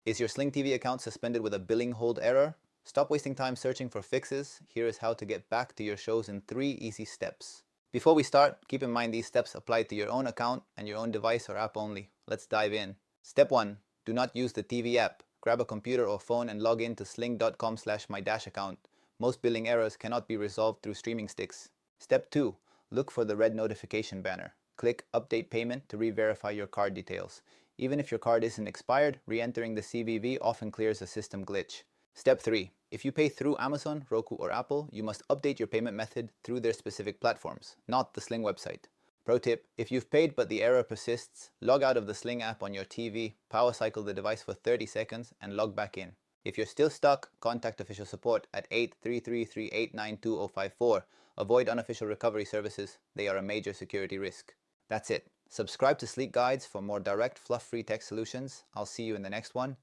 Is your Sling TV account suspended with a billing hold error? Stop wasting time searching for fixes. Here is how to get back to your shows in 3 easy steps. Before we start, keep in mind these steps apply to your own account and your own device or app only. Let's dive in. Step 1. Do not use the TV app. Grab a computer or phone and log in to sling.com/my-account. Most billing errors cannot be resolved through streaming sticks. Step 2. Look for the red notification banner. Click Update Payment to re-verify your card details. Even if your card isn't expired, re-entering the CVV often clears a system glitch. Step 3. If you pay through Amazon, Roku, or Apple, you must update your payment method through their specific platforms, not the Sling website. Pro tip, if you've paid but the error persists, log out of the Sling app on your TV, power cycle the device for 30 seconds, and log back in. If you're still stuck, contact official support at 833-389-2054. Avoid unofficial recovery services. They are a major security risk. That's it. Subscribe to Sleek Guides for more direct, fluff-free tech solutions. I'll see you in the next one.